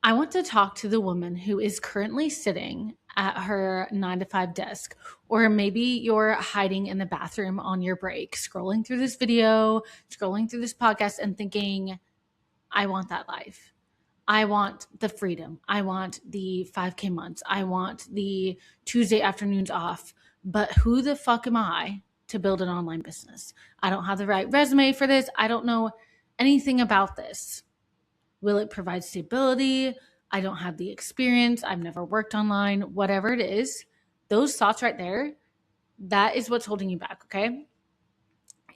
I want to talk to the woman who is currently sitting at her 9 to 5 desk, or maybe you're hiding in the bathroom on your break, scrolling through this video, scrolling through this podcast, and thinking, I want that life. I want the freedom. I want the 5K months. I want the Tuesday afternoons off. But who the fuck am I to build an online business? I don't have the right resume for this. I don't know anything about this. Will it provide stability? I don't have the experience. I've never worked online, whatever it is. Those thoughts right there, that is what's holding you back, okay?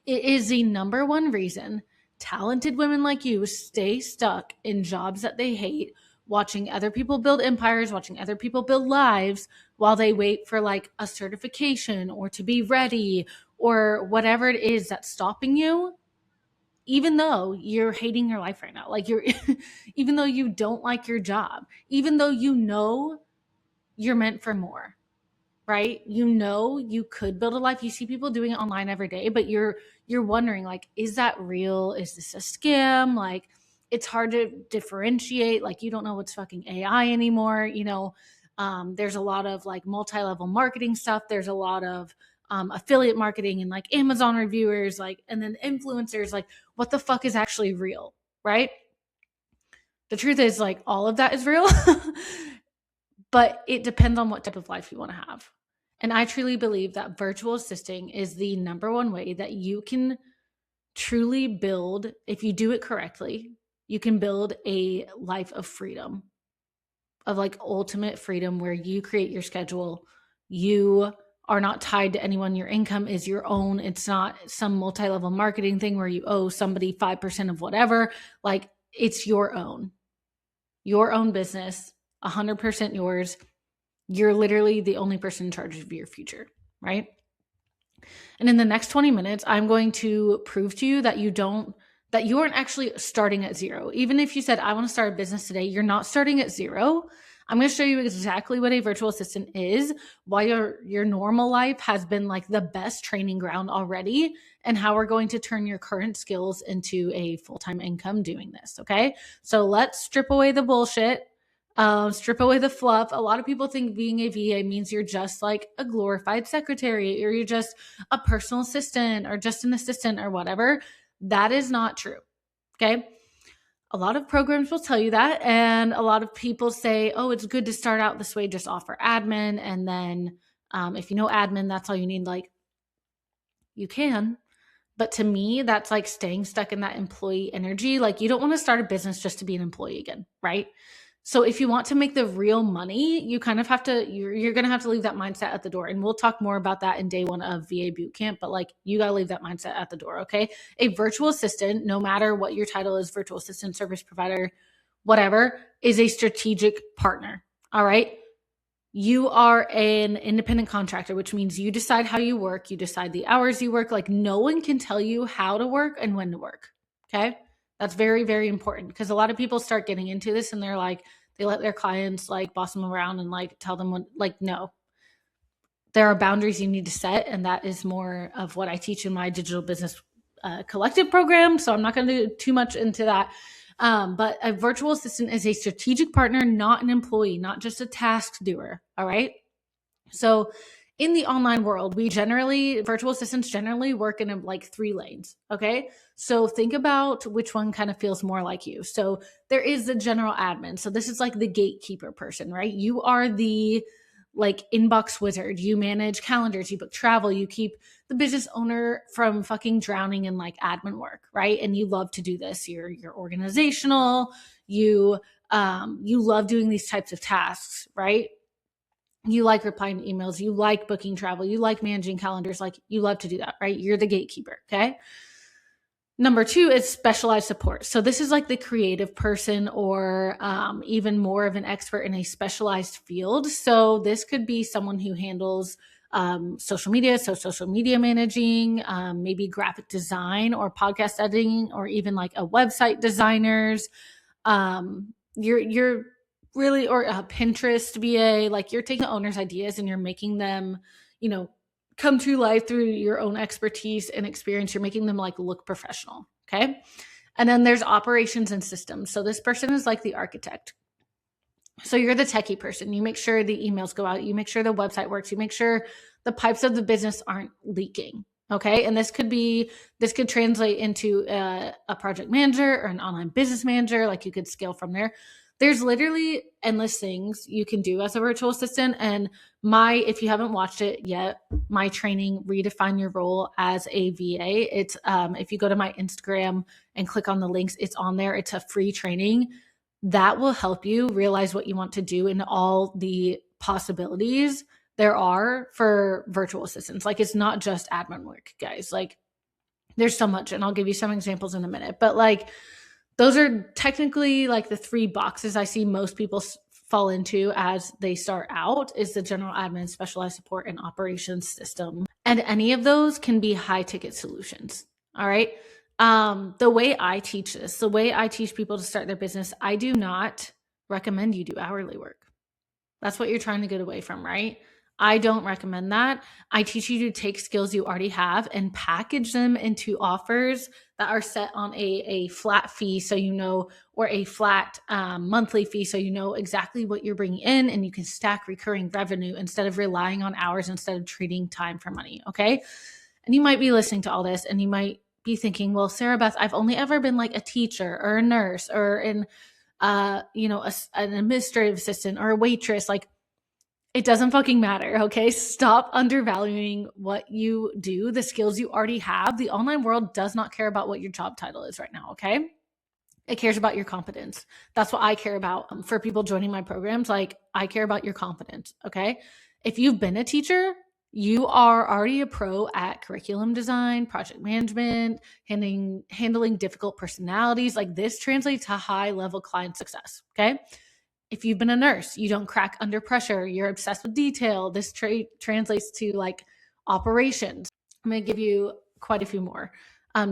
It is the number one reason talented women like you stay stuck in jobs that they hate, watching other people build empires, watching other people build lives while they wait for like a certification or to be ready or whatever it is that's stopping you. Even though you're hating your life right now, like even though you don't like your job, even though you know you're meant for more, right? You know you could build a life. You see people doing it online every day, but you're wondering, like, is that real? Is this a scam? Like, it's hard to differentiate. Like, you don't know what's fucking AI anymore. There's a lot of like multi-level marketing stuff. There's a lot of affiliate marketing and like Amazon reviewers, like, and then influencers. Like, what the fuck is actually real, right? The truth is, like, all of that is real, but it depends on what type of life you want to have. And I truly believe that virtual assisting is the number one way that you can truly build, if you do it correctly, you can build a life of freedom, of like ultimate freedom, where you create your schedule. You are not tied to anyone. Your income is your own. It's not some multi-level marketing thing where you owe somebody 5% of whatever. Like, it's your own business, 100% yours. You're literally the only person in charge of your future, right? And in the next 20 minutes, I'm going to prove to you that you aren't actually starting at zero. Even if you said, I want to start a business today, you're not starting at zero. I'm going to show you exactly what a virtual assistant is, why your normal life has been like the best training ground already, and how we're going to turn your current skills into a full-time income doing this, okay? So let's strip away the bullshit. Strip away the fluff. A lot of people think being a VA means you're just like a glorified secretary, or you're just a personal assistant, or just an assistant, or whatever. That is not true. Okay. A lot of programs will tell you that. And a lot of people say, oh, it's good to start out this way, just offer admin. And then if you know admin, that's all you need. Like, you can. But to me, that's like staying stuck in that employee energy. Like, you don't want to start a business just to be an employee again, right? So if you want to make the real money, you kind of have to, you're going to have to leave that mindset at the door. And we'll talk more about that in day one of VA Bootcamp, but like, you got to leave that mindset at the door. Okay. A virtual assistant, no matter what your title is, virtual assistant, service provider, whatever, is a strategic partner. All right. You are an independent contractor, which means you decide how you work. You decide the hours you work. Like, no one can tell you how to work and when to work. Okay. That's very, very important, because a lot of people start getting into this and they're like, they let their clients like boss them around and like tell them what, like, no, there are boundaries you need to set. And that is more of what I teach in my digital business collective program. So I'm not going to do too much into that. But a virtual assistant is a strategic partner, not an employee, not just a task doer. All right. So in the online world, virtual assistants generally work in like 3 lanes. Okay. So think about which one kind of feels more like you. So there is the general admin. So this is like the gatekeeper person, right? You are the like inbox wizard. You manage calendars, you book travel, you keep the business owner from fucking drowning in like admin work, right? And you love to do this. You're organizational. You love doing these types of tasks, right? You like replying to emails, you like booking travel, you like managing calendars, like, you love to do that, right? You're the gatekeeper, okay? Number 2 is specialized support. So this is like the creative person, or even more of an expert in a specialized field. So this could be someone who handles social media, so social media managing, maybe graphic design or podcast editing, or even like a website designers. You're really, or a Pinterest VA, like, you're taking the owner's ideas and you're making them, come to life through your own expertise and experience. You're making them like look professional. Okay. And then there's operations and systems. So this person is like the architect. So you're the techie person. You make sure the emails go out. You make sure the website works. You make sure the pipes of the business aren't leaking. Okay. And this could translate into a project manager or an online business manager. Like you could scale from there. There's literally endless things you can do as a virtual assistant. And if you haven't watched it yet, my training, Redefine Your Role as a VA, it's, if you go to my Instagram and click on the links, it's on there. It's a free training that will help you realize what you want to do and all the possibilities there are for virtual assistants. Like it's not just admin work, guys. Like there's so much, and I'll give you some examples in a minute, but like those are technically like the 3 boxes I see most people fall into as they start out is the general admin, specialized support, and operations system. And any of those can be high ticket solutions. All right. The way I teach this, the way I teach people to start their business, I do not recommend you do hourly work. That's what you're trying to get away from, right? I don't recommend that. I teach you to take skills you already have and package them into offers that are set on a flat fee, so you know, or a flat monthly fee, so you know exactly what you're bringing in, and you can stack recurring revenue instead of relying on hours, instead of treating time for money. Okay. And you might be listening to all this and you might be thinking, well, Sarah Beth, I've only ever been like a teacher or a nurse or an administrative assistant or a waitress. Like it doesn't fucking matter. Okay. Stop undervaluing what you do, the skills you already have. The online world does not care about what your job title is right now. Okay. It cares about your competence. That's what I care about for people joining my programs. Like I care about your competence. Okay. If you've been a teacher, you are already a pro at curriculum design, project management, handling difficult personalities. Like this translates to high level client success. Okay. If you've been a nurse, you don't crack under pressure. You're obsessed with detail. This translates to like operations. I'm going to give you quite a few more.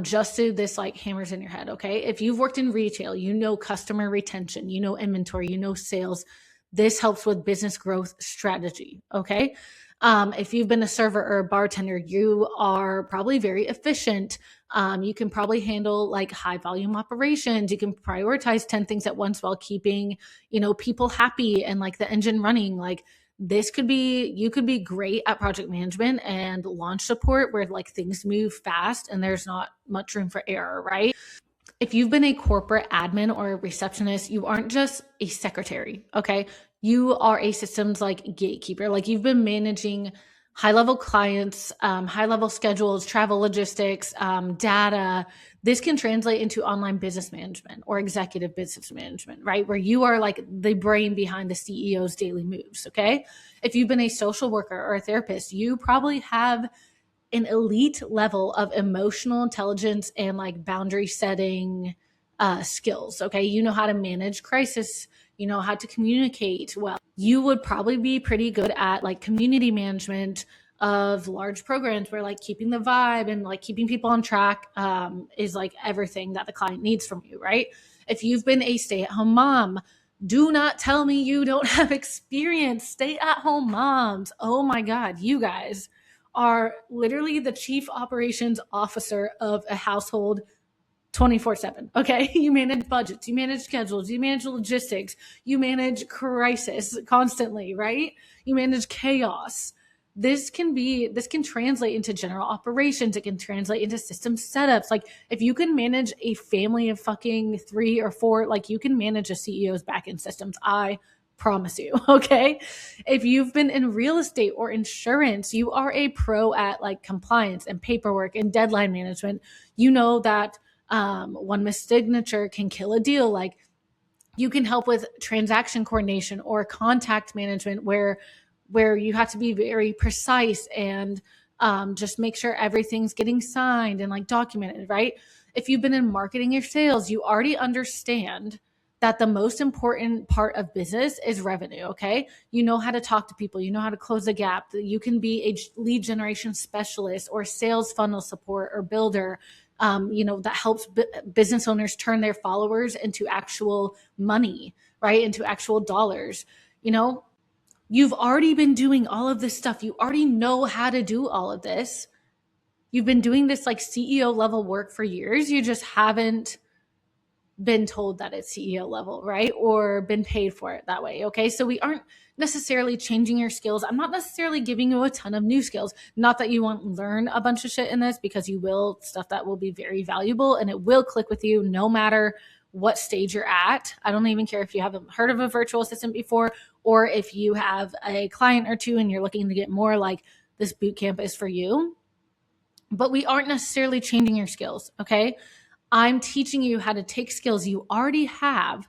Just so this like hammers in your head. Okay. If you've worked in retail, you know customer retention, you know inventory, you know sales. This helps with business growth strategy. Okay. If you've been a server or a bartender, you are probably very efficient. You can probably handle like high volume operations. You can prioritize 10 things at once while keeping, people happy and like the engine running. Like you could be great at project management and launch support where like things move fast and there's not much room for error, right? If you've been a corporate admin or a receptionist, you aren't just a secretary, okay? You are a systems like gatekeeper. Like you've been managing high level clients, high level schedules, travel logistics, data. This can translate into online business management or executive business management, right? Where you are like the brain behind the CEO's daily moves, okay? If you've been a social worker or a therapist, you probably have an elite level of emotional intelligence and like boundary setting skills. Okay. You know how to manage crisis. You know how to communicate well. You would probably be pretty good at like community management of large programs where like keeping the vibe and like keeping people on track is like everything that the client needs from you, right? If you've been a stay-at-home mom, do not tell me you don't have experience. Stay-at-home moms. Oh my God, you guys are literally the chief operations officer of a household 24/7. Okay. You manage budgets, you manage schedules, you manage logistics, you manage crisis constantly, right? You manage chaos. This can translate into general operations. It can translate into system setups. Like if you can manage a family of fucking 3 or 4, like you can manage a CEO's backend systems. I promise you. Okay. If you've been in real estate or insurance, you are a pro at like compliance and paperwork and deadline management. You know that one missed signature can kill a deal. Like you can help with transaction coordination or contact management where you have to be very precise and just make sure everything's getting signed and like documented, right? If you've been in marketing or sales, you already understand that the most important part of business is revenue, okay? You know how to talk to people. You know how to close the gap. You can be a lead generation specialist or sales funnel support or builder, that helps business owners turn their followers into actual money, right? Into actual dollars. You've already been doing all of this stuff. You already know how to do all of this. You've been doing this like CEO level work for years. You just haven't been told that it's CEO level, right? Or been paid for it that way. Okay. So we aren't necessarily changing your skills. I'm not necessarily giving you a ton of new skills. Not that you won't learn a bunch of shit in this, because you will, stuff that will be very valuable and it will click with you no matter what stage you're at. I don't even care if you haven't heard of a virtual assistant before, or if you have a client or two and you're looking to get more, like this boot camp is for you. But we aren't necessarily changing your skills. Okay. I'm teaching you how to take skills you already have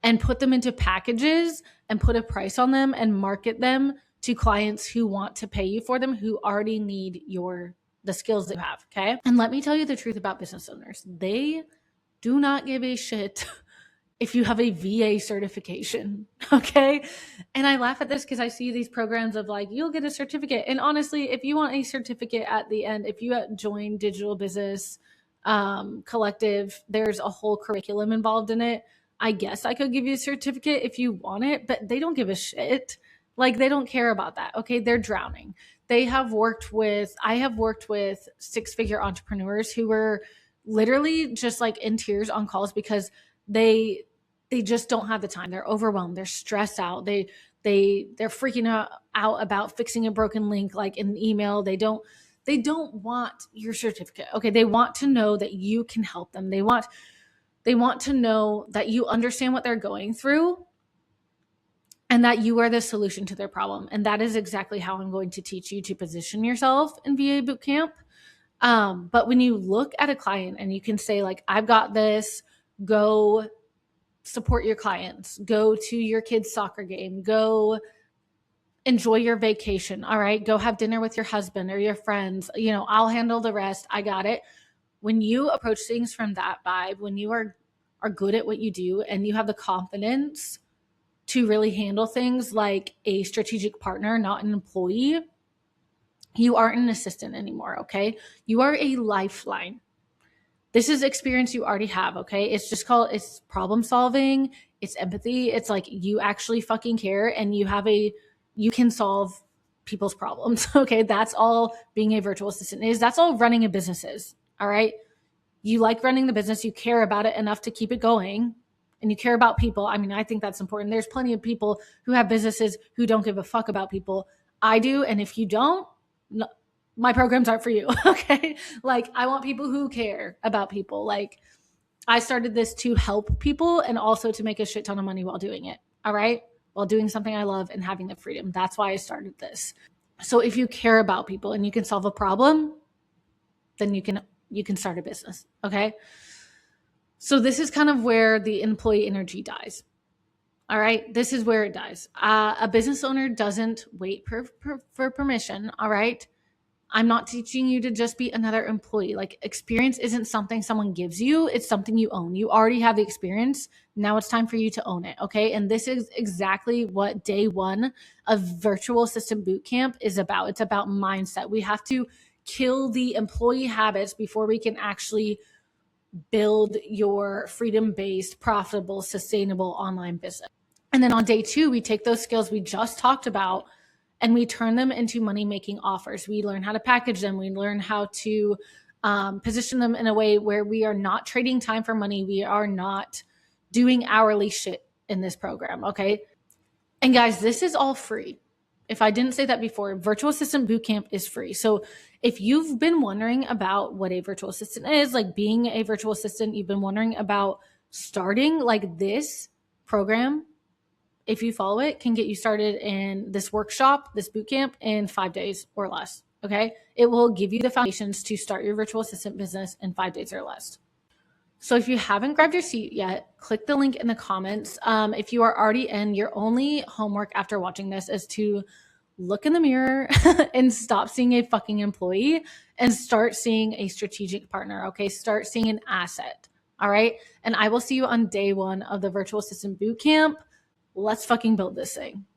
and put them into packages and put a price on them and market them to clients who want to pay you for them, who already need the skills that you have. Okay. And let me tell you the truth about business owners. They do not give a shit if you have a VA certification. Okay. And I laugh at this because I see these programs of like, you'll get a certificate. And honestly, if you want a certificate at the end, if you join Digital Business Collective, there's a whole curriculum involved in it. I guess I could give you a certificate if you want it, but they don't give a shit. Like, they don't care about that. Okay. They're drowning. I have worked with 6-figure entrepreneurs who were literally just like in tears on calls because they just don't have the time. They're overwhelmed. They're stressed out. They're freaking out about fixing a broken link, like in an email. They don't want your certificate. Okay. They want to know that you can help them. They want to know that you understand what they're going through and that you are the solution to their problem. And that is exactly how I'm going to teach you to position yourself in VA Bootcamp. But when you look at a client and you can say like, I've got this, go support your clients, go to your kid's soccer game, go enjoy your vacation. All right. Go have dinner with your husband or your friends. I'll handle the rest. I got it. When you approach things from that vibe, when you are good at what you do and you have the confidence to really handle things like a strategic partner, not an employee, you aren't an assistant anymore. Okay. You are a lifeline. This is experience you already have. Okay. It's problem solving. It's empathy. It's like you actually fucking care and you can solve people's problems. Okay. That's all being a virtual assistant is. That's all running a business is. All right. You like running the business. You care about it enough to keep it going and you care about people. I mean, I think that's important. There's plenty of people who have businesses who don't give a fuck about people. I do. And if you don't, no, my programs aren't for you. Okay. Like, I want people who care about people. Like, I started this to help people and also to make a shit ton of money while doing it. All right. While doing something I love and having the freedom. That's why I started this. So if you care about people and you can solve a problem, then you can start a business. Okay. So this is kind of where the employee energy dies. All right. This is where it dies. A business owner doesn't wait for permission. All right. I'm not teaching you to just be another employee. Like, experience isn't something someone gives you. It's something you own. You already have the experience. Now it's time for you to own it. Okay. And this is exactly what day one of Virtual Assistant Bootcamp is about. It's about mindset. We have to kill the employee habits before we can actually build your freedom-based, profitable, sustainable online business. And then on day two, we take those skills we just talked about and we turn them into money-making offers. We learn how to package them. We learn how to position them in a way where we are not trading time for money. We are not doing hourly shit in this program, okay? And guys, this is all free. If I didn't say that before, Virtual Assistant Bootcamp is free. So if you've been wondering about what a virtual assistant is, like being a virtual assistant, you've been wondering about starting, like, this program, if you follow it, can get you started in this workshop, this bootcamp, in 5 days or less. Okay. It will give you the foundations to start your virtual assistant business in 5 days or less. So if you haven't grabbed your seat yet, click the link in the comments. If you are already in, your only homework after watching this is to look in the mirror and stop seeing a fucking employee and start seeing a strategic partner. Okay. Start seeing an asset. All right. And I will see you on day one of the Virtual Assistant Bootcamp. Let's fucking build this thing.